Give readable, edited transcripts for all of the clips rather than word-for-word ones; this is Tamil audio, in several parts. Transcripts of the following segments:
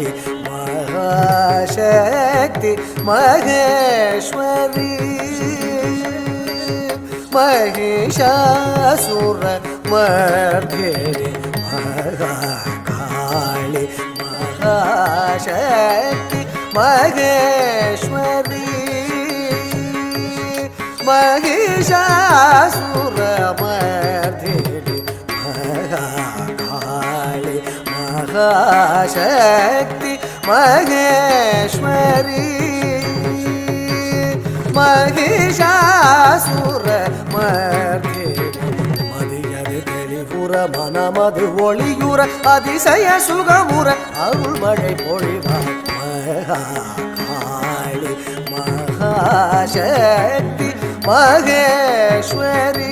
ಕಾಳಿ ಮಹಾಶಕ್ತಿ ಮಹೇಶ್ವರಿ ಮಹಿಷಾಸುರ ಮರ್ದಿನಿ ಮಹಾಕಾಳಿ ಮಹಾಶಕ್ತಿ ಮಹೇಶ್ವರಿ ಮಹಿಷಾಸುರ ಮರ್ದಿನಿ ಮಹಾಕಾಳಿ ಮಹಾಶಕ್ತಿ ಮಹೇಶ್ವರಿ ಮಹಿಷಾಸುರ ಮರ್ದಿನಿ ಮದಿಯದೆ தெளிவுற மனமது ஒளியுற அதிசய சுகமுற அருள் மழை பொழிவாய் மகாகாளி மகாசக்தி மகேஸ்வரி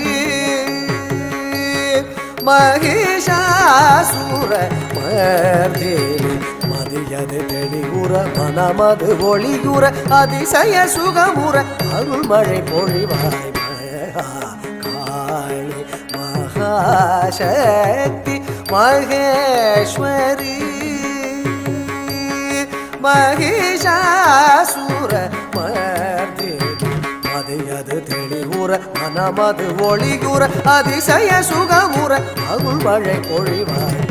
மகிஷாசுர மர்தினி மதியது தெளிவுற மனமது ஒளியுற அதிசய சுகமுற அருள் மழை பொழிவாய் மகாகாளி மகாசக்தி மகேஸ்வரி மகிஷாசுர மர்தினி மதியது தெளிவுற மனமது ஒளியுற அதிசய சுகமுற அருள் மழை பொழிவாய்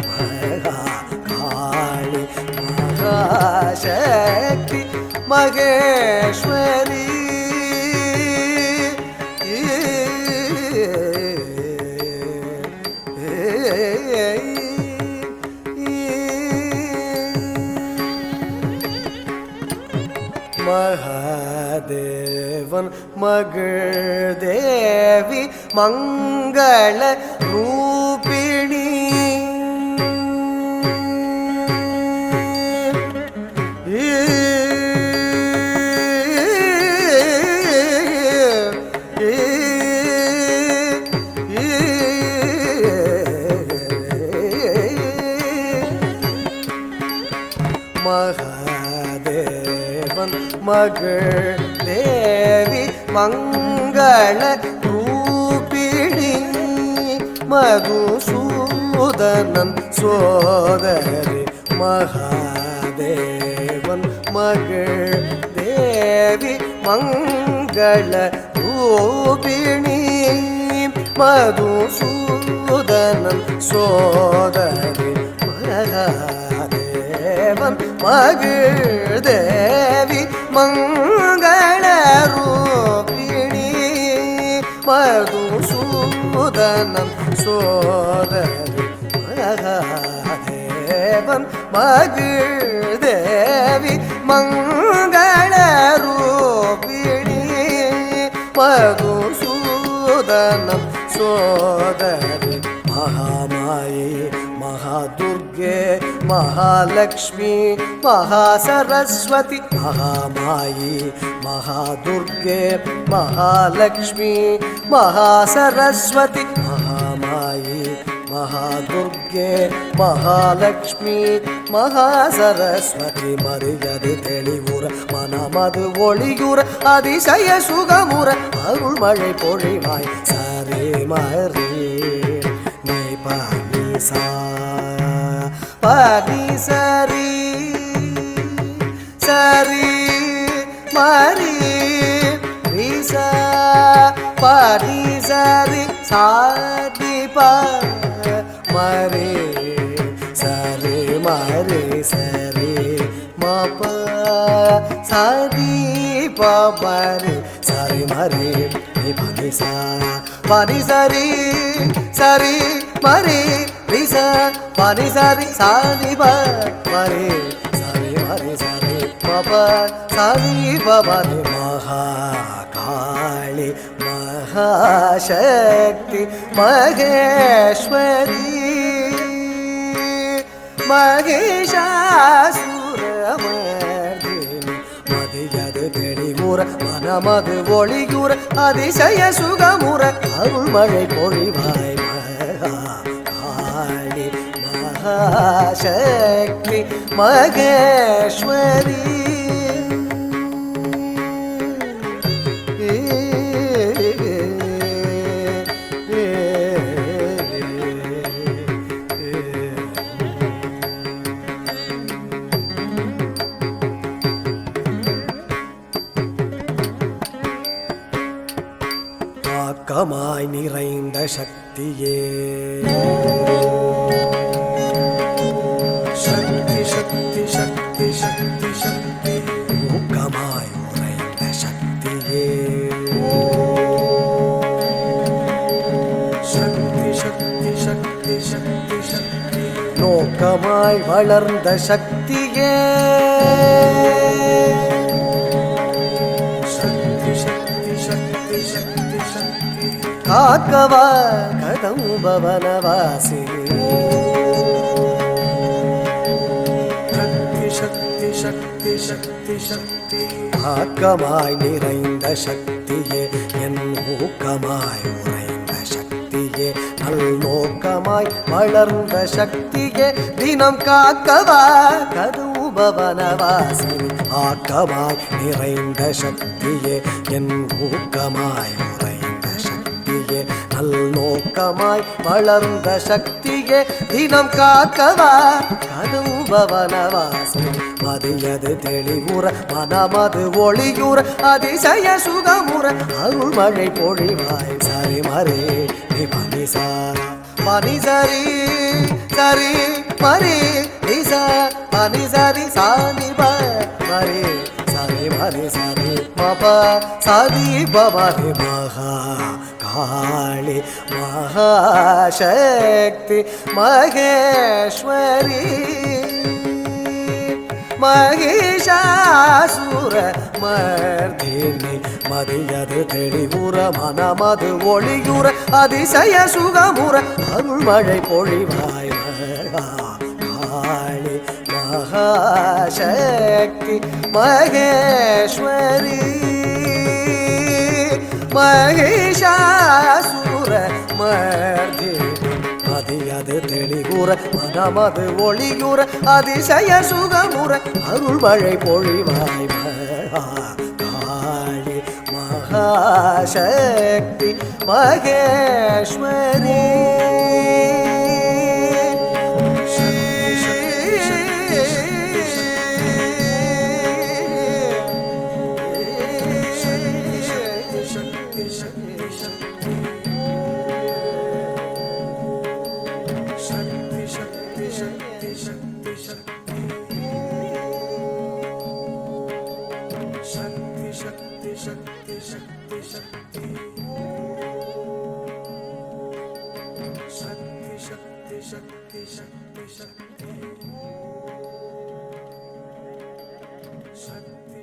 மகாகாளி மகாசக்தி மகேஸ்வரி மகாதேவன் மகள் தேவி மங்கள ரூபிணி மகாதேவன் மகள் தேவி மங்கள ரூபிணி மதுசூதனன் சோதரி மகாதேவன் மகள் தேவி மங்கள ரூபிணி மதுசூதனன் சோதரி மகாதேவன் மகள் தேவி மங்கள ரூபிணி மதுசூதனன் சோதரி மகாதேவன் மகள் தேவி மங்கள ரூபிணி மதுசூதனன் சோதரி மகாமாயி மகாதுர்கே மகாலக்ஷ்மி மகாசரஸ்வதி மகாமாயி மகாதுர்கே மகாலக்ஷ்மி மகாசரஸ்வதி மகாமாயி மகாதுர்கே மகாலக்ஷ்மி மகாசரஸ்வதி மரியாதை தெளிவுற மனமது ஒளியுற அதிசய சுகமுற அருள் மழை பொழிவாய் சரே மரே நீ பாணி சா பாணி சரி சரி மரி ரிசா பாணி சரி சாதி பா மரே சரி மரே சரி மப சரி பமரே சரி மரே பனி சா பனி சரி சரி மரே ரிசா பனி சரி சாதி ப மரே சரி மரே சரி மப சரி பமரே மகாகாளி மகாசக்தி மகேஸ்வரி மகிஷாசுரமர்தினி மதியது தெளிவுற மனமது ஒளியுற அதிசய சுகமுற அருள் மழை பொழிவாய் மகாகாளி மகாசக்தி மகேஸ்வரி நிறைந்த சக்தியே சக்தி சக்தி சக்தி சக்தி சக்தி ஊக்கமாய் உறைந்த சக்தியே சக்தி சக்தி சக்தி சக்தி சக்தி நோக்கமாய் வளர்ந்த சக்தியே சக்தி சக்தி சக்தி சக்தி சக்தி காக்கவா கதம்பவனவாசி சக்தி சக்தி சக்தி சக்தி ஆக்கமாய் நிறைந்த சக்தியே என் ஊக்கமாய் உறைந்த சக்தியே நல்நோக்கமாய் வளர்ந்த சக்தியே தினம் காக்கவா கதூபவனவாசி ஆக்கமாய் நிறைந்த சக்தியே என் ஊக்கமாய் உறைந்த சக்தியே நல்நோக்கமாய் வளர்ந்த சக்தியே தினம் காக்கவா கதூபவனவாசி மதியது தெளிவுற மனமது ஒளியுற அதிசய சுகமுற அருள் மழை பொழிவாய் சரி மரே நிபனிசா மனிசரி சரி மரி நிசா மனிசரி சாதி மரி சரி மரி சரி மப சதி பமரி மகா காளி மகாசக்தி மகேஸ்வரி மகிஷாசுர மர்தினி மதியது தெளிவுற மனமது ஒளியுற அதிசய சுகமுற அருள் மழை பொழிவாய் காளி மகாசக்தி மகேஸ்வரி மகிஷாசுர மர்தினி மதியது தெளிவுற மனமது ஒளியுற அதிசய சுகமுற அருள் மழை பொழிவாய் காளி மகாசக்தி Maheswari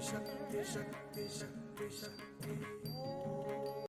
Shakti, Shakti, Shakti, Shakti.